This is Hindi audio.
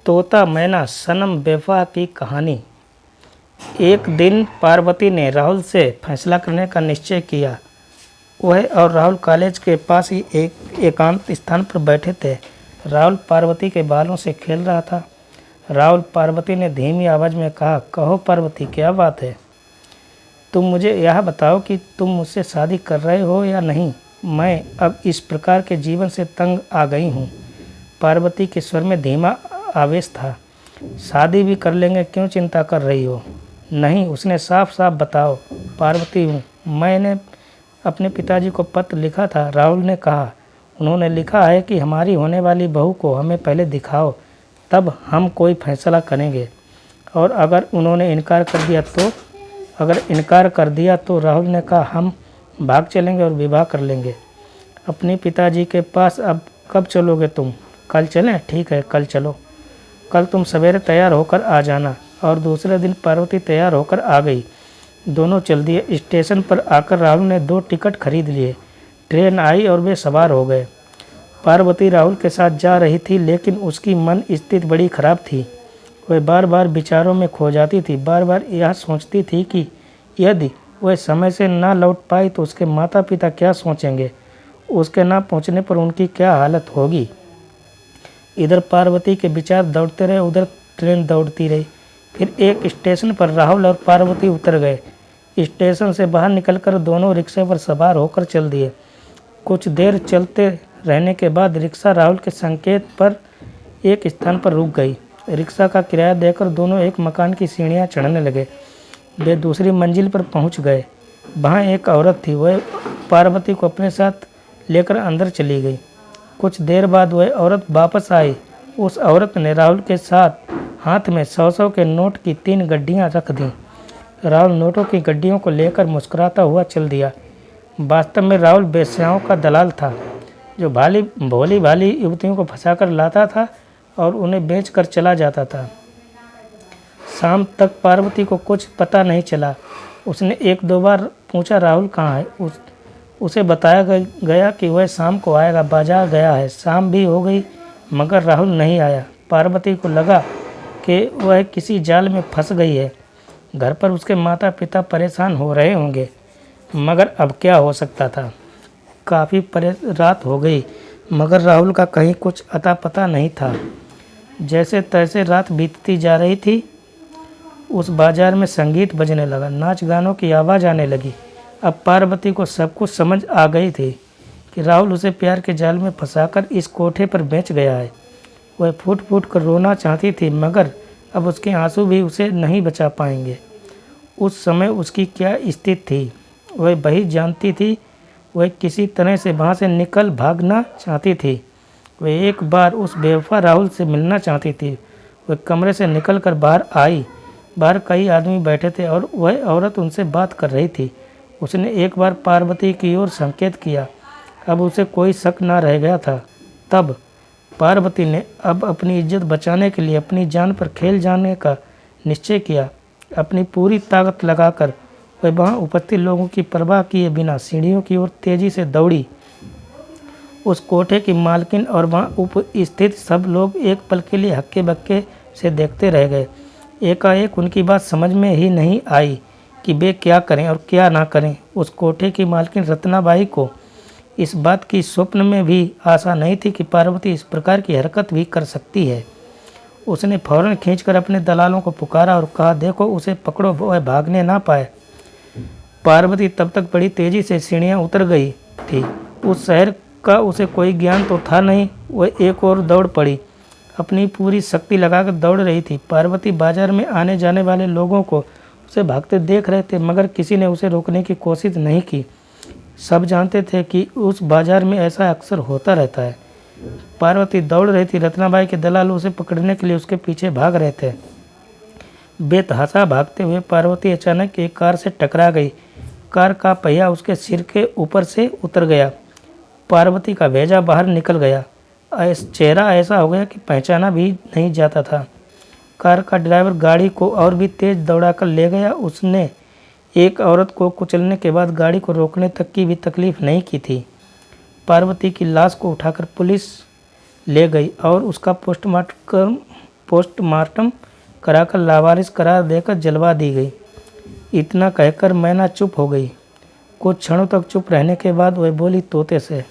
तोता मैना सनम बेवफा की कहानी। एक दिन पार्वती ने राहुल से फैसला करने का निश्चय किया। वह और राहुल कॉलेज के पास ही एक एकांत स्थान पर बैठे थे। राहुल पार्वती के बालों से खेल रहा था। राहुल, पार्वती ने धीमी आवाज़ में कहा, कहो पार्वती, क्या बात है? तुम मुझे यह बताओ कि तुम मुझसे शादी कर रहे हो या नहीं। मैं अब इस प्रकार के जीवन से तंग आ गई हूँ। पार्वती के स्वर में धीमा आवेश था। शादी भी कर लेंगे, क्यों चिंता कर रही हो? नहीं, उसने साफ साफ बताओ। पार्वती हूँ, मैंने अपने पिताजी को पत्र लिखा था। राहुल ने कहा, उन्होंने लिखा है कि हमारी होने वाली बहू को हमें पहले दिखाओ, तब हम कोई फैसला करेंगे। और अगर उन्होंने इनकार कर दिया तो राहुल ने कहा, हम भाग चलेंगे और विवाह कर लेंगे अपने पिताजी के पास। अब कब चलोगे तुम? कल चलें? ठीक है, कल चलो। कल तुम सवेरे तैयार होकर आ जाना। और दूसरे दिन पार्वती तैयार होकर आ गई। दोनों चल दिए। स्टेशन पर आकर राहुल ने 2 टिकट खरीद लिए। ट्रेन आई और वे सवार हो गए। पार्वती राहुल के साथ जा रही थी, लेकिन उसकी मन स्थिति बड़ी खराब थी। वह बार बार विचारों में खो जाती थी। बार बार यह सोचती थी कि यदि वह समय से ना लौट पाई तो उसके माता पिता क्या सोचेंगे, उसके ना पहुंचने पर उनकी क्या हालत होगी। इधर पार्वती के विचार दौड़ते रहे, उधर ट्रेन दौड़ती रही। फिर एक स्टेशन पर राहुल और पार्वती उतर गए। स्टेशन से बाहर निकलकर दोनों रिक्शे पर सवार होकर चल दिए। कुछ देर चलते रहने के बाद रिक्शा राहुल के संकेत पर एक स्थान पर रुक गई। रिक्शा का किराया देकर दोनों एक मकान की सीढ़ियां चढ़ने लगे। वे दूसरी मंजिल पर पहुंच गए। वहां एक औरत थी। वह पार्वती को अपने साथ लेकर अंदर चली गई। कुछ देर बाद वह औरत वापस आई। उस औरत ने राहुल के साथ हाथ में 100-100 के नोट की 3 गड्डियां रख दीं। राहुल नोटों की गड्डियों को लेकर मुस्कुराता हुआ चल दिया। वास्तव में राहुल वेश्याओं का दलाल था, जो भोली भाली युवतियों को फंसाकर लाता था और उन्हें बेचकर चला जाता था। शाम तक पार्वती को कुछ पता नहीं चला। उसने 1-2 बार पूछा, राहुल कहाँ है? उसे बताया गया कि वह शाम को आएगा, बाजार गया है। शाम भी हो गई मगर राहुल नहीं आया। पार्वती को लगा कि वह किसी जाल में फंस गई है। घर पर उसके माता पिता परेशान हो रहे होंगे, मगर अब क्या हो सकता था। काफ़ी रात हो गई मगर राहुल का कहीं कुछ अता पता नहीं था। जैसे तैसे रात बीतती जा रही थी। उस बाजार में संगीत बजने लगा, नाच गानों की आवाज़ आने लगी। अब पार्वती को सब कुछ समझ आ गई थी कि राहुल उसे प्यार के जाल में फंसाकर इस कोठे पर बेच गया है। वह फूट फूट कर रोना चाहती थी, मगर अब उसके आंसू भी उसे नहीं बचा पाएंगे। उस समय उसकी क्या स्थिति थी, वह वही जानती थी। वह किसी तरह से वहाँ से निकल भागना चाहती थी। वह एक बार उस बेवफा राहुल से मिलना चाहती थी। वह कमरे से निकलकर बाहर आई। बाहर कई आदमी बैठे थे और वह औरत उनसे बात कर रही थी। उसने एक बार पार्वती की ओर संकेत किया। अब उसे कोई शक ना रह गया था। तब पार्वती ने अब अपनी इज्जत बचाने के लिए अपनी जान पर खेल जाने का निश्चय किया। अपनी पूरी ताकत लगाकर वह वहाँ उपस्थित लोगों की परवाह किए बिना सीढ़ियों की ओर तेजी से दौड़ी। उस कोठे की मालकिन और वहाँ उपस्थित सब लोग एक पल के लिए हक्के बक्के से देखते रह गए। एकाएक उनकी बात समझ में ही नहीं आई कि वे क्या करें और क्या ना करें। उस कोठे की मालकिन रत्नाबाई को इस बात की स्वप्न में भी आशा नहीं थी कि पार्वती इस प्रकार की हरकत भी कर सकती है। उसने फौरन खींचकर अपने दलालों को पुकारा और कहा, देखो उसे पकड़ो, वह भागने ना पाए। पार्वती तब तक बड़ी तेजी से सीढ़ियाँ उतर गई थी। उस शहर का उसे कोई ज्ञान तो था नहीं। वह एक और दौड़ पड़ी, अपनी पूरी शक्ति लगाकर दौड़ रही थी। पार्वती बाजार में आने जाने वाले लोगों को उसे भागते देख रहे थे, मगर किसी ने उसे रोकने की कोशिश नहीं की। सब जानते थे कि उस बाजार में ऐसा अक्सर होता रहता है। पार्वती दौड़ रही थी। रत्नाबाई के दलाल उसे पकड़ने के लिए उसके पीछे भाग रहे थे। बेतहाशा भागते हुए पार्वती अचानक एक कार से टकरा गई। कार का पहिया उसके सिर के ऊपर से उतर गया। पार्वती का भेजा बाहर निकल गया। चेहरा ऐसा हो गया कि पहचाना भी नहीं जाता था। कार का ड्राइवर गाड़ी को और भी तेज दौड़ाकर ले गया। उसने एक औरत को कुचलने के बाद गाड़ी को रोकने तक की भी तकलीफ नहीं की थी। पार्वती की लाश को उठाकर पुलिस ले गई और उसका पोस्टमार्टम कराकर लावारिस करार देकर जलवा दी गई। इतना कहकर मैना चुप हो गई। कुछ क्षणों तक चुप रहने के बाद वह बोली तोते से,